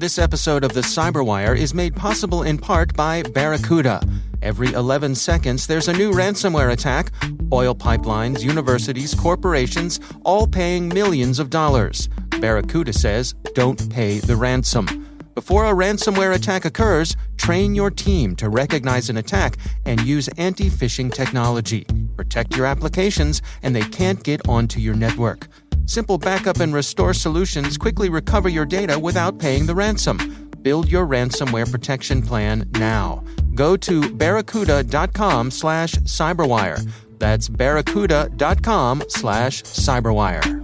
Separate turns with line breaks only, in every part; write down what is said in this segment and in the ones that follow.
This episode of the CyberWire is made possible in part by Barracuda. Every 11 seconds, there's a new ransomware attack. Oil pipelines, universities, corporations, all paying millions of dollars. Barracuda says, don't pay the ransom. Before a ransomware attack occurs, train your team to recognize an attack and use anti-phishing technology. Protect your applications, and they can't get onto your network. Simple backup and restore solutions quickly recover your data without paying the ransom. Build your ransomware protection plan now. Go to barracuda.com/cyberwire. That's barracuda.com/cyberwire.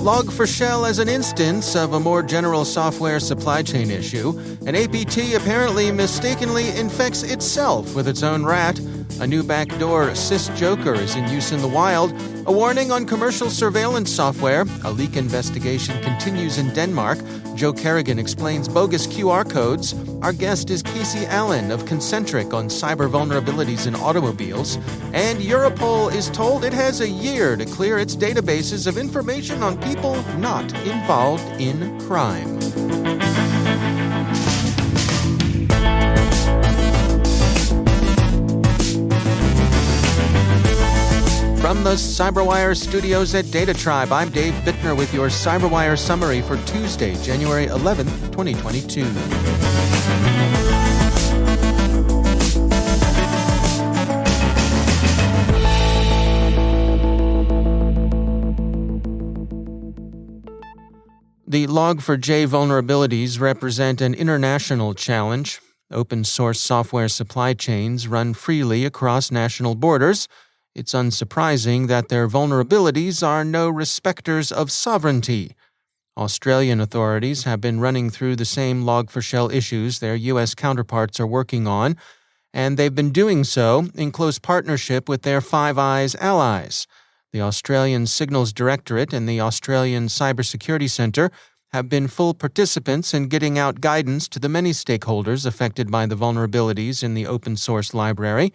Log4Shell as an instance of a more general software supply chain issue. An APT apparently mistakenly infects itself with its own rat. A new backdoor SysJoker is in use in the wild. A warning on commercial surveillance software. A leak investigation continues in Denmark. Joe Carrigan explains bogus QR codes. Our guest is Casey Allen of Concentric on cyber vulnerabilities in automobiles. And Europol is told it has a year to clear its databases of information on people not involved in crime. From the CyberWire studios at Data Tribe, I'm Dave Bittner with your CyberWire summary for Tuesday, January 11th, 2022. The Log4j vulnerabilities represent an international challenge. Open-source software supply chains run freely across national borders. It's unsurprising that their vulnerabilities are no respecters of sovereignty. Australian authorities have been running through the same Log4Shell issues their U.S. counterparts are working on, and they've been doing so in close partnership with their Five Eyes allies. The Australian Signals Directorate and the Australian Cybersecurity Centre have been full participants in getting out guidance to the many stakeholders affected by the vulnerabilities in the open-source library.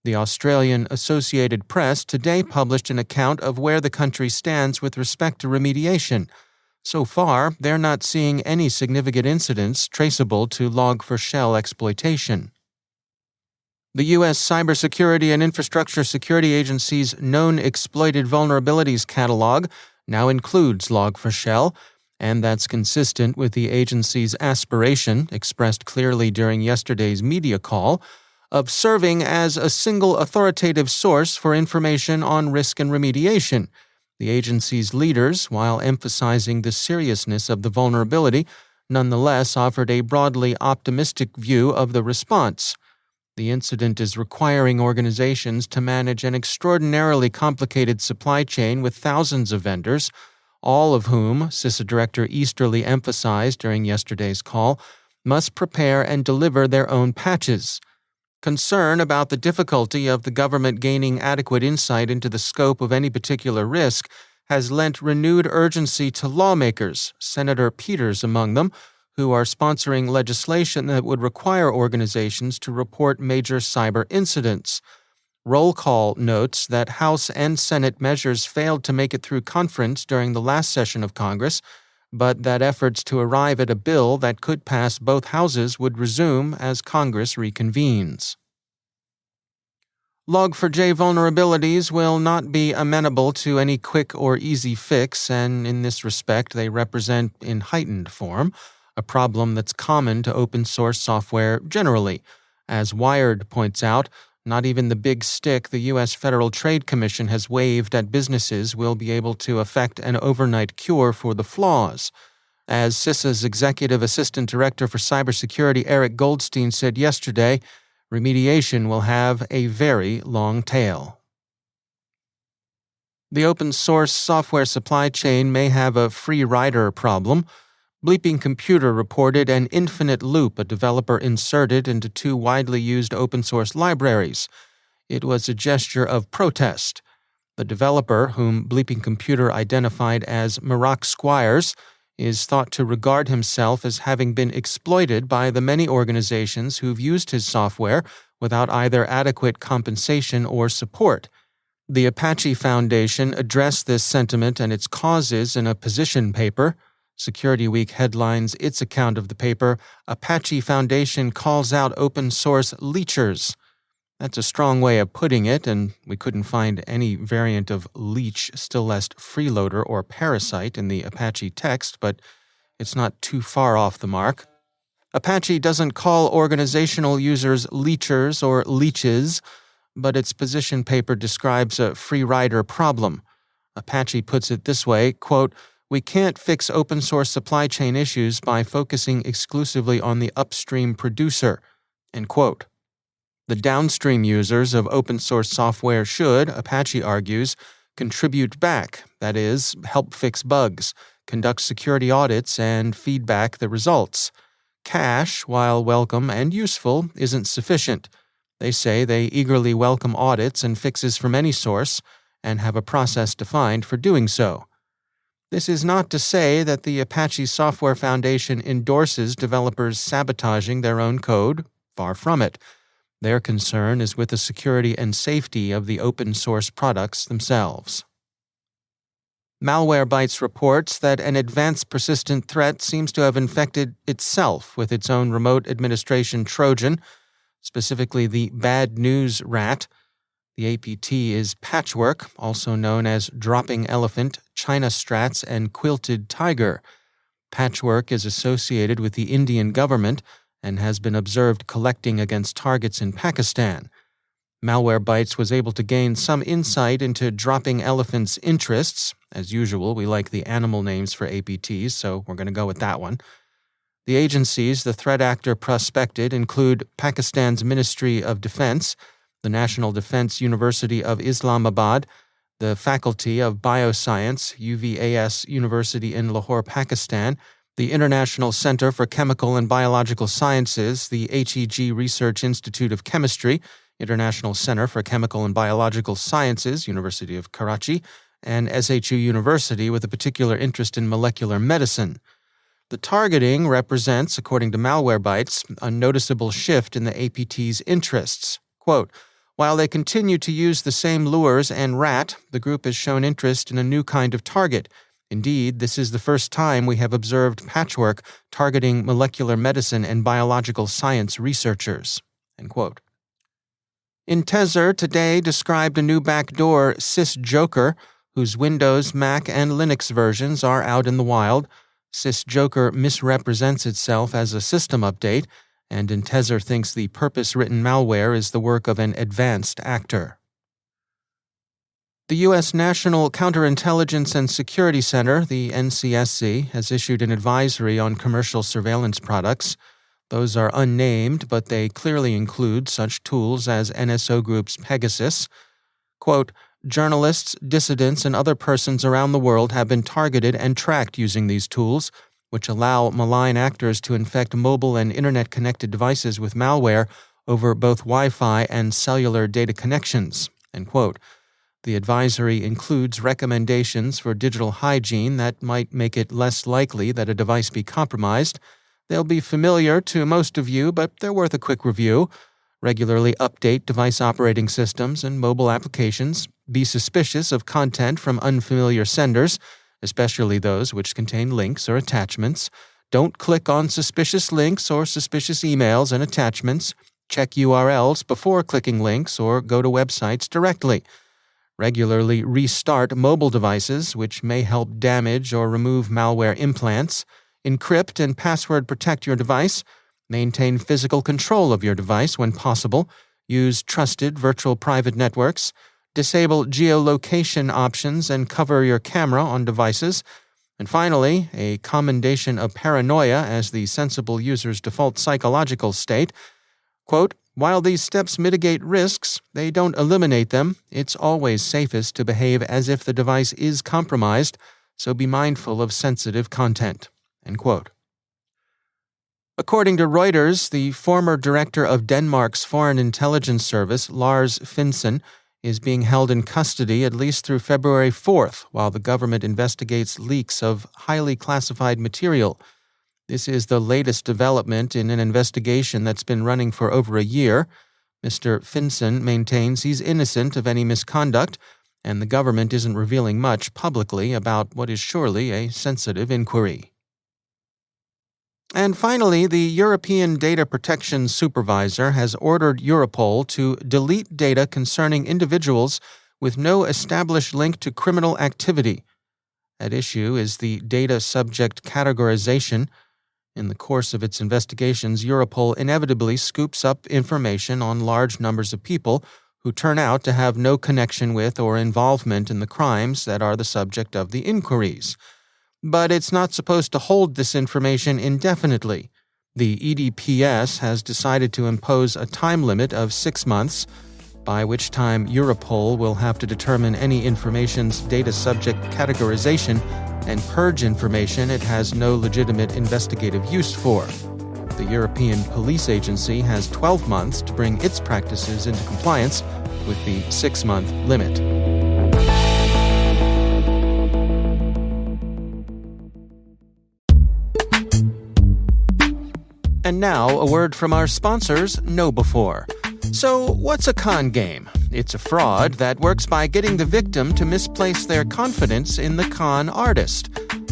The Australian Associated Press today published an account of where the country stands with respect to remediation. So far, they're not seeing any significant incidents traceable to Log4Shell exploitation. The U.S. Cybersecurity and Infrastructure Security Agency's Known Exploited Vulnerabilities catalog now includes Log4Shell, and that's consistent with the agency's aspiration, expressed clearly during yesterday's media call, of serving as a single authoritative source for information on risk and remediation. The agency's leaders, while emphasizing the seriousness of the vulnerability, nonetheless offered a broadly optimistic view of the response. The incident is requiring organizations to manage an extraordinarily complicated supply chain with thousands of vendors, all of whom, CISA Director Easterly emphasized during yesterday's call, must prepare and deliver their own patches. Concern about the difficulty of the government gaining adequate insight into the scope of any particular risk has lent renewed urgency to lawmakers, Senator Peters among them, who are sponsoring legislation that would require organizations to report major cyber incidents. Roll call notes that House and Senate measures failed to make it through conference during the last session of Congress, but that efforts to arrive at a bill that could pass both houses would resume as Congress reconvenes. Log4j vulnerabilities will not be amenable to any quick or easy fix, and in this respect they represent, in heightened form, a problem that's common to open-source software generally. As Wired points out, not even the big stick the U.S. Federal Trade Commission has waved at businesses will be able to effect an overnight cure for the flaws. As CISA's Executive Assistant Director for Cybersecurity Eric Goldstein said yesterday, remediation will have a very long tail. The open-source software supply chain may have a free rider problem. Bleeping Computer reported an infinite loop a developer inserted into two widely used open-source libraries. It was a gesture of protest. The developer, whom Bleeping Computer identified as Maroc Squires, is thought to regard himself as having been exploited by the many organizations who've used his software without either adequate compensation or support. The Apache Foundation addressed this sentiment and its causes in a position paper. Security Week headlines its account of the paper, "Apache Foundation calls out open source leechers." That's a strong way of putting it, and we couldn't find any variant of leech, still less freeloader or parasite in the Apache text, but it's not too far off the mark. Apache doesn't call organizational users leechers or leeches, but its position paper describes a free rider problem. Apache puts it this way, quote, "We can't fix open source supply chain issues by focusing exclusively on the upstream producer," end quote. The downstream users of open source software should, Apache argues, contribute back, that is, help fix bugs, conduct security audits, and feedback the results. Cash, while welcome and useful, isn't sufficient. They say they eagerly welcome audits and fixes from any source and have a process defined for doing so. This is not to say that the Apache Software Foundation endorses developers sabotaging their own code. Far from it. Their concern is with the security and safety of the open source products themselves. Malwarebytes reports that an advanced persistent threat seems to have infected itself with its own remote administration Trojan, specifically the bad news rat. The APT is patchwork, also known as dropping elephant, China strats, and quilted tiger. Patchwork is associated with the Indian government and has been observed collecting against targets in Pakistan. Malwarebytes was able to gain some insight into dropping elephant's interests. As usual, we like the animal names for APTs, so we're going to go with that one. The agencies the threat actor prospected include Pakistan's Ministry of Defense, the National Defense University of Islamabad, the Faculty of Bioscience, UVAS University in Lahore, Pakistan, the International Center for Chemical and Biological Sciences, the HEG Research Institute of Chemistry, International Center for Chemical and Biological Sciences, University of Karachi, and SHU University with a particular interest in molecular medicine. The targeting represents, according to Malwarebytes, a noticeable shift in the APT's interests. Quote, "While they continue to use the same lures and rat, the group has shown interest in a new kind of target. Indeed, this is the first time we have observed patchwork targeting molecular medicine and biological science researchers." End quote. Intezer today described a new backdoor, SysJoker, whose Windows, Mac, and Linux versions are out in the wild. SysJoker misrepresents itself as a system update, and Intezer thinks the purpose-written malware is the work of an advanced actor. The U.S. National Counterintelligence and Security Center, the NCSC, has issued an advisory on commercial surveillance products. Those are unnamed, but they clearly include such tools as NSO Group's Pegasus. Quote, "Journalists, dissidents, and other persons around the world have been targeted and tracked using these tools, which allow malign actors to infect mobile and internet-connected devices with malware over both Wi-Fi and cellular data connections." End quote. The advisory includes recommendations for digital hygiene that might make it less likely that a device be compromised. They'll be familiar to most of you, but they're worth a quick review. Regularly update device operating systems and mobile applications. Be suspicious of content from unfamiliar senders, especially those which contain links or attachments. Don't click on suspicious links or suspicious emails and attachments. Check URLs before clicking links or go to websites directly. Regularly restart mobile devices, which may help damage or remove malware implants. Encrypt and password protect your device. Maintain physical control of your device when possible. Use trusted virtual private networks. Disable geolocation options and cover your camera on devices. And finally, a commendation of paranoia as the sensible user's default psychological state. Quote, "While these steps mitigate risks, they don't eliminate them. It's always safest to behave as if the device is compromised, so be mindful of sensitive content." End quote. According to Reuters, the former director of Denmark's Foreign Intelligence Service, Lars Finsen, is being held in custody at least through February 4th while the government investigates leaks of highly classified material. This is the latest development in an investigation that's been running for over a year. Mr. Finson maintains he's innocent of any misconduct, and the government isn't revealing much publicly about what is surely a sensitive inquiry. And finally, the European Data Protection Supervisor has ordered Europol to delete data concerning individuals with no established link to criminal activity. At issue is the data subject categorization. In the course of its investigations, Europol inevitably scoops up information on large numbers of people who turn out to have no connection with or involvement in the crimes that are the subject of the inquiries. But it's not supposed to hold this information indefinitely. The EDPS has decided to impose a time limit of 6 months, by which time Europol will have to determine any information's data subject categorization and purge information it has no legitimate investigative use for. The European Police Agency has 12 months to bring its practices into compliance with the 6-month limit. And now, a word from our sponsors, KnowBe4. So, what's a con game? It's a fraud that works by getting the victim to misplace their confidence in the con artist.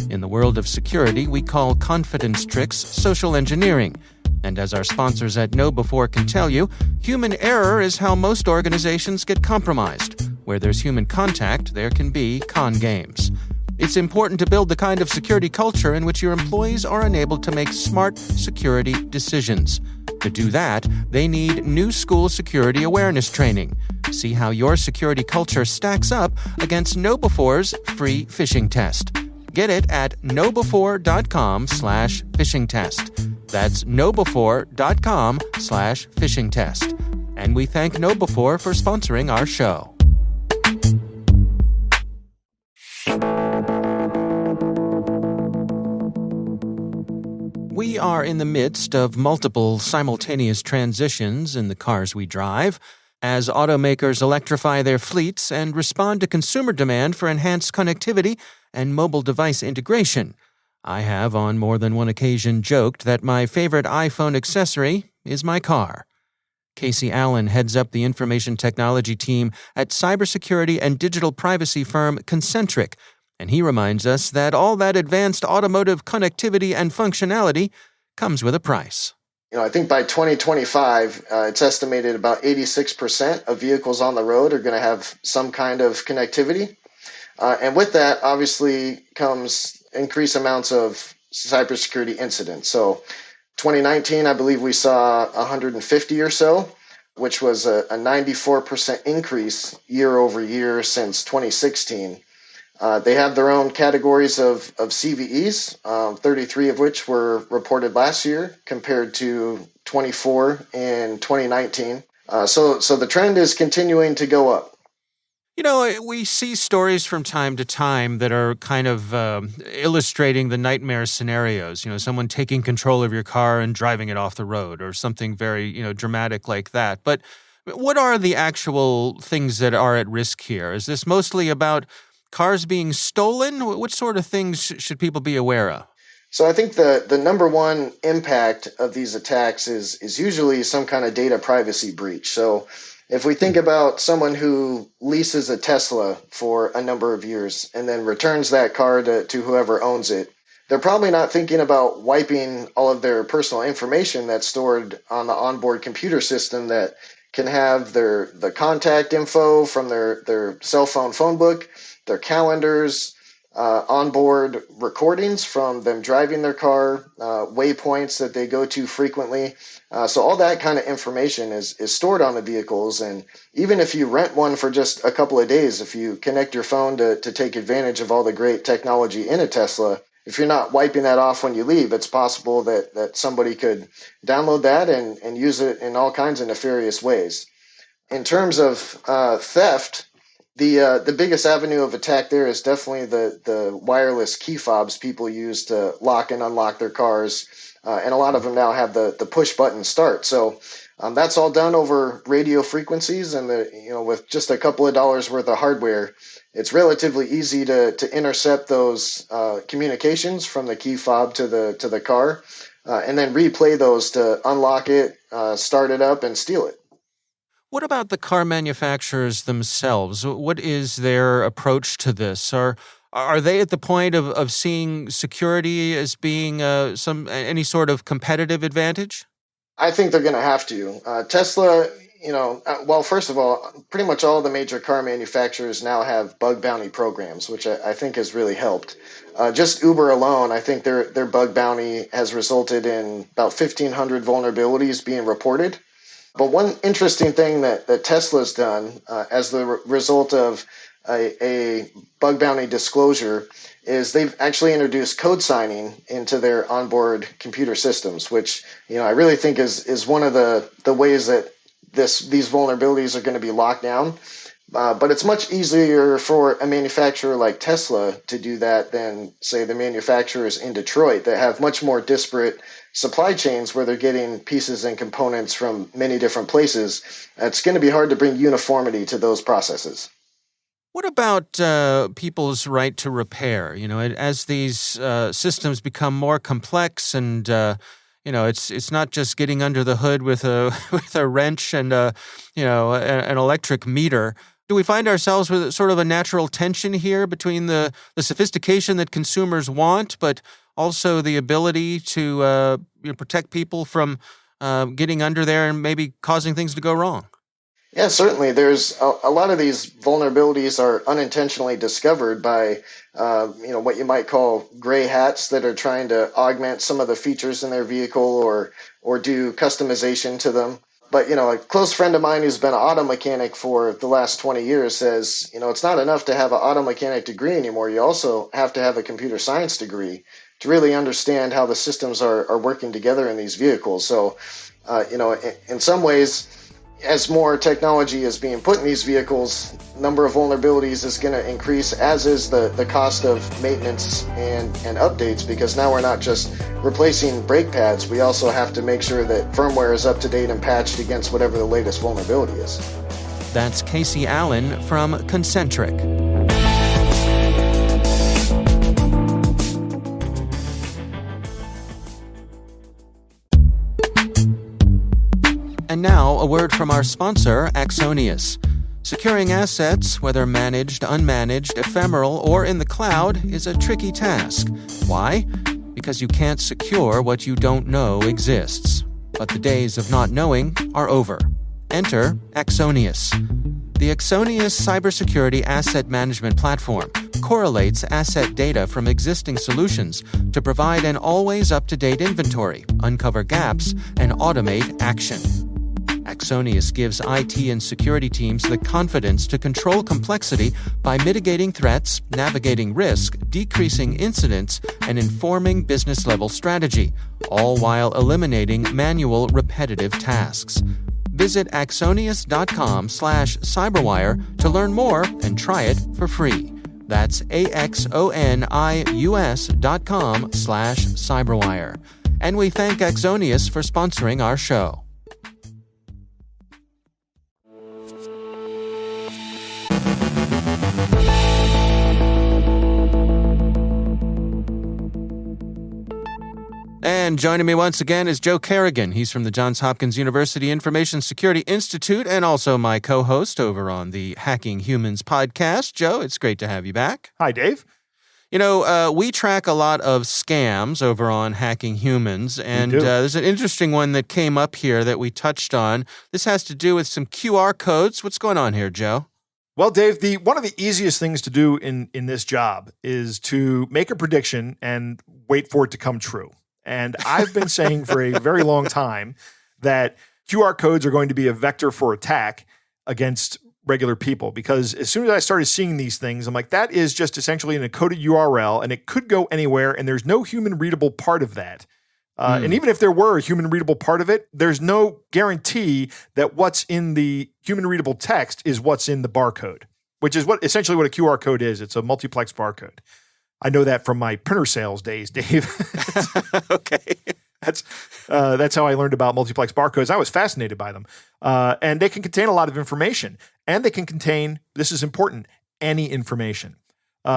In the world of security, we call confidence tricks social engineering. And as our sponsors at KnowBe4 can tell you, human error is how most organizations get compromised. Where there's human contact, there can be con games. It's important to build the kind of security culture in which your employees are enabled to make smart security decisions. To do that, they need new school security awareness training. See how your security culture stacks up against KnowBe4's free phishing test. Get it at knowbe4.com/phishing test. That's knowbe4.com/phishing test. And we thank KnowBe4 for sponsoring our show. We are in the midst of multiple simultaneous transitions in the cars we drive, as automakers electrify their fleets and respond to consumer demand for enhanced connectivity and mobile device integration. I have on more than one occasion joked that my favorite iPhone accessory is my car. Casey Allen heads up the information technology team at cybersecurity and digital privacy firm Concentric, and he reminds us that all that advanced automotive connectivity and functionality comes with a price.
I think by 2025, it's estimated about 86% of vehicles on the road are going to have some kind of connectivity. And with that, obviously, comes increased amounts of cybersecurity incidents. So 2019, I believe we saw 150 or so, which was a 94% increase year over year since 2016. They have their own categories of CVEs, 33 of which were reported last year compared to 24 in 2019. So the trend is continuing to go up.
We see stories from time to time that are kind of illustrating the nightmare scenarios. Someone taking control of your car and driving it off the road or something very, dramatic like that. But what are the actual things that are at risk here? Is this mostly about cars being stolen? What sort of things should people be aware of?
So I think the number one impact of these attacks is usually some kind of data privacy breach. So if we think about someone who leases a Tesla for a number of years and then returns that car to whoever owns it, they're probably not thinking about wiping all of their personal information that's stored on the onboard computer system that can have the contact info from their cell phone book, their calendars, onboard recordings from them driving their car, waypoints that they go to frequently. So all that kind of information is stored on the vehicles. And even if you rent one for just a couple of days, if you connect your phone to take advantage of all the great technology in a Tesla, if you're not wiping that off when you leave, it's possible that somebody could download that and use it in all kinds of nefarious ways. In terms of theft, the biggest avenue of attack there is definitely the wireless key fobs people use to lock and unlock their cars. and a lot of them now have the push button start. So that's all done over radio frequencies, and with just a couple of dollars worth of hardware, it's relatively easy to intercept those communications from the key fob to the car, and then replay those to unlock it, start it up, and steal it.
What about the car manufacturers themselves? What is their approach to this? Are they at the point of seeing security as being any sort of competitive advantage?
I think they're going to have to. Tesla, well, first of all, pretty much all the major car manufacturers now have bug bounty programs, which I think has really helped. Just Uber alone, I think their bug bounty has resulted in about 1,500 vulnerabilities being reported. But one interesting thing that Tesla's done as the result of a bug bounty disclosure is they've actually introduced code signing into their onboard computer systems, which I really think is one of the ways that these vulnerabilities are going to be locked down. But it's much easier for a manufacturer like Tesla to do that than, say, the manufacturers in Detroit that have much more disparate supply chains where they're getting pieces and components from many different places. It's going to be hard to bring uniformity to those processes.
What about people's right to repair? As these systems become more complex, and it's not just getting under the hood with a wrench and an electric meter. Do we find ourselves with sort of a natural tension here between the sophistication that consumers want, but also the ability to protect people from getting under there and maybe causing things to go wrong?
Yeah, certainly. There's a lot of these vulnerabilities are unintentionally discovered by, what you might call gray hats that are trying to augment some of the features in their vehicle or do customization to them. But, a close friend of mine who's been an auto mechanic for the last 20 years says, it's not enough to have an auto mechanic degree anymore. You also have to have a computer science degree to really understand how the systems are working together in these vehicles. So, in some ways, as more technology is being put in these vehicles, number of vulnerabilities is going to increase, as is the cost of maintenance and updates, because now we're not just replacing brake pads, we also have to make sure that firmware is up to date and patched against whatever the latest vulnerability is.
That's Casey Allen from Concentric. And now, a word from our sponsor, Axonius. Securing assets, whether managed, unmanaged, ephemeral, or in the cloud, is a tricky task. Why? Because you can't secure what you don't know exists. But the days of not knowing are over. Enter Axonius. The Axonius cybersecurity asset management platform correlates asset data from existing solutions to provide an always up-to-date inventory, uncover gaps, and automate action. Axonius gives IT and security teams the confidence to control complexity by mitigating threats, navigating risk, decreasing incidents, and informing business-level strategy, all while eliminating manual, repetitive tasks. Visit axonius.com/cyberwire to learn more and try it for free. That's axonius.com/cyberwire. And we thank Axonius for sponsoring our show. And joining me once again is Joe Carrigan. He's from the Johns Hopkins University Information Security Institute and also my co-host over on the Hacking Humans podcast. Joe, it's great to have you back.
Hi, Dave.
We track a lot of scams over on Hacking Humans, and there's an interesting one that came up here that we touched on. This has to do with some QR codes. What's going on here, Joe?
Well, Dave, one of the easiest things to do in this job is to make a prediction and wait for it to come true. And I've been saying for a very long time that QR codes are going to be a vector for attack against regular people, because as soon as I started seeing these things, I'm like, that is just essentially an encoded URL, and it could go anywhere, and there's no human readable part of that. And even if there were a human readable part of it, there's no guarantee that what's in the human readable text is what's in the barcode, which is essentially what a QR code is. It's a multiplex barcode. I know that from my printer sales days, Dave.
Okay.
That's how I learned about multiplex barcodes. I was fascinated by them. And they can contain a lot of information. And they can contain, this is important, any information.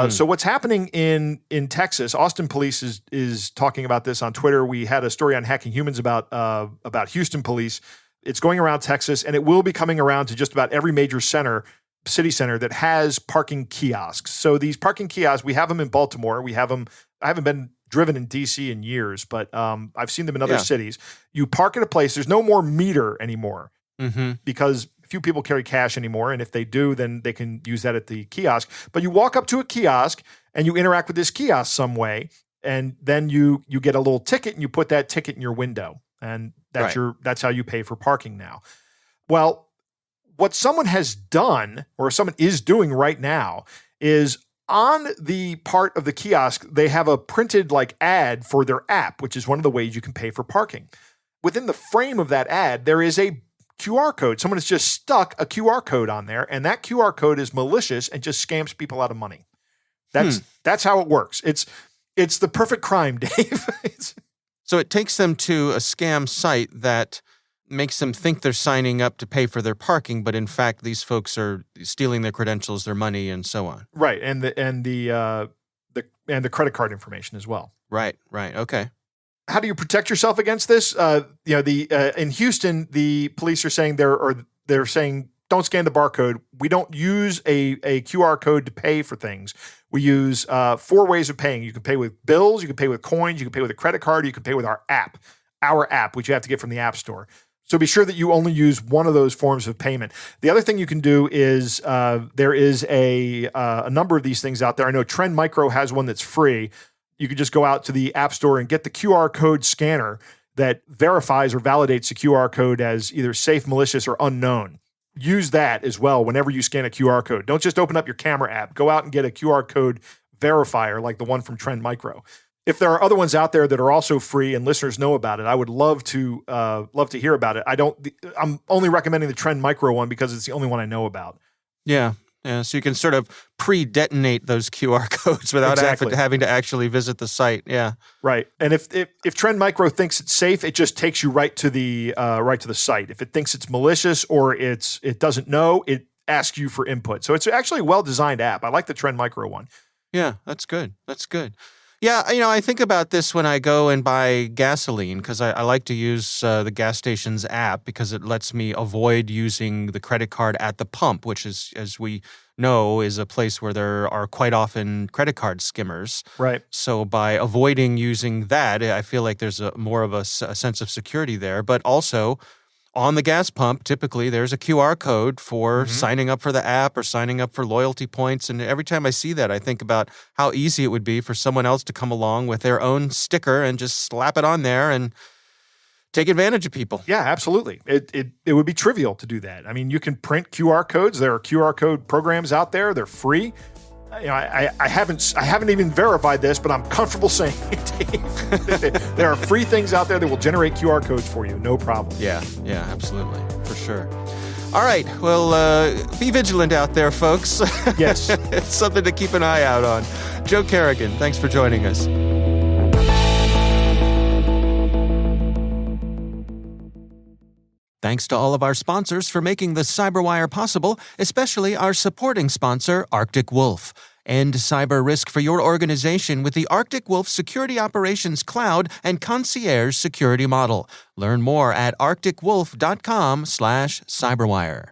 So what's happening in Texas, Austin Police is talking about this on Twitter. We had a story on Hacking Humans about Houston Police. It's going around Texas, and it will be coming around to just about every major city center that has parking kiosks. So these parking kiosks, we have them in Baltimore. We have them. I haven't been driven in DC in years, but I've seen them in other cities. You park at a place. There's no more meter anymore because few people carry cash anymore. And if they do, then they can use that at the kiosk. But you walk up to a kiosk and you interact with this kiosk some way. And then you get a little ticket and you put that ticket in your window. And that's how you pay for parking now. Well, what someone has done, or someone is doing right now, is on the part of the kiosk, they have a printed ad for their app, which is one of the ways you can pay for parking. Within the frame of that ad, there is a QR code. Someone has just stuck a QR code on there, and that QR code is malicious and just scams people out of money. That's how it works. It's the perfect crime, Dave.
So it takes them to a scam site that makes them think they're signing up to pay for their parking, but in fact, these folks are stealing their credentials, their money, and so on.
Right, and the credit card information as well.
Right. Okay.
How do you protect yourself against this? In Houston, the police are saying they're saying don't scan the barcode. We don't use a QR code to pay for things. We use 4 ways of paying. You can pay with bills, you can pay with coins, you can pay with a credit card, you can pay with our app, which you have to get from the App Store. So be sure that you only use one of those forms of payment. The other thing you can do is there is a number of these things out there. I know Trend Micro has one that's free. You can just go out to the App Store and get the QR code scanner that verifies or validates the QR code as either safe, malicious, or unknown. Use that as well whenever you scan a QR code. Don't just open up your camera app. Go out and get a QR code verifier like the one from Trend Micro. If there are other ones out there that are also free and listeners know about it, I would love to hear about it. I'm only recommending the Trend Micro one because it's the only one I know about.
Yeah. So you can sort of pre-detonate those QR codes without having to actually visit the site. Yeah.
Right. And if Trend Micro thinks it's safe, it just takes you right to the site. If it thinks it's malicious or it doesn't know, it asks you for input. So it's actually a well-designed app. I like the Trend Micro one.
Yeah, that's good. Yeah, I think about this when I go and buy gasoline because I like to use the gas station's app because it lets me avoid using the credit card at the pump, which is, as we know, is a place where there are quite often credit card skimmers.
Right.
So by avoiding using that, I feel like there's more of a sense of security there. But also, on the gas pump, typically there's a QR code for signing up for the app or signing up for loyalty points. And every time I see that, I think about how easy it would be for someone else to come along with their own sticker and just slap it on there and take advantage of people.
Yeah, absolutely. It would be trivial to do that. I mean, you can print QR codes. There are QR code programs out there. They're free. I haven't even verified this, but I'm comfortable saying it, Dave. There are free things out there that will generate QR codes for you. No problem.
Yeah, absolutely. For sure. All right. Well, be vigilant out there, folks.
Yes.
It's something to keep an eye out on. Joe Carrigan, thanks for joining us. Thanks to all of our sponsors for making the CyberWire possible, especially our supporting sponsor, Arctic Wolf. End cyber risk for your organization with the Arctic Wolf Security Operations Cloud and Concierge Security Model. Learn more at arcticwolf.com/cyberwire.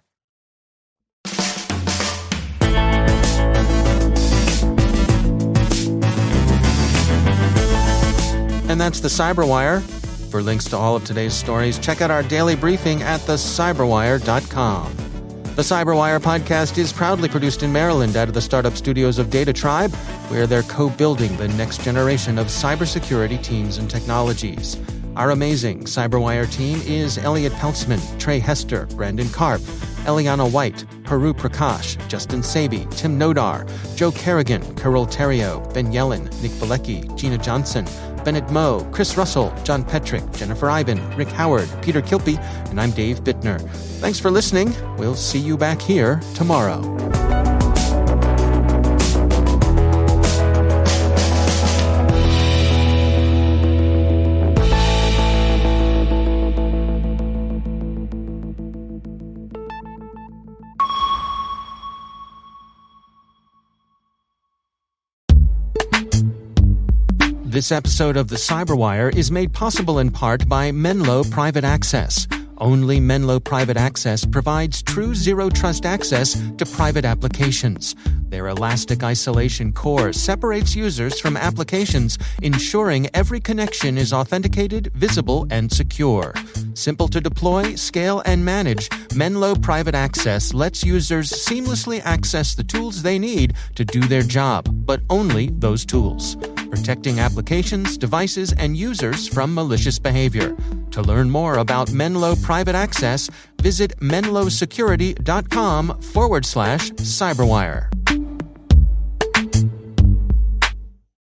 And that's the CyberWire. For links to all of today's stories, check out our daily briefing at thecyberwire.com. The CyberWire podcast is proudly produced in Maryland out of the startup studios of Data Tribe, where they're co-building the next generation of cybersecurity teams and technologies. Our amazing CyberWire team is Elliot Peltzman, Trey Hester, Brandon Karp, Eliana White, Haru Prakash, Justin Sabi, Tim Nodar, Joe Carrigan, Carol Terrio, Ben Yellen, Nick Bilecki, Gina Johnson, Bennett Moe, Chris Russell, John Petrick, Jennifer Iben, Rick Howard, Peter Kilpie, and I'm Dave Bittner. Thanks for listening. We'll see you back here tomorrow. This episode of the CyberWire is made possible in part by Menlo Private Access. Only Menlo Private Access provides true zero-trust access to private applications. Their elastic isolation core separates users from applications, ensuring every connection is authenticated, visible, and secure. Simple to deploy, scale, and manage, Menlo Private Access lets users seamlessly access the tools they need to do their job, but only those tools, protecting applications, devices, and users from malicious behavior. To learn more about Menlo Private Access, visit menlosecurity.com/cyberwire.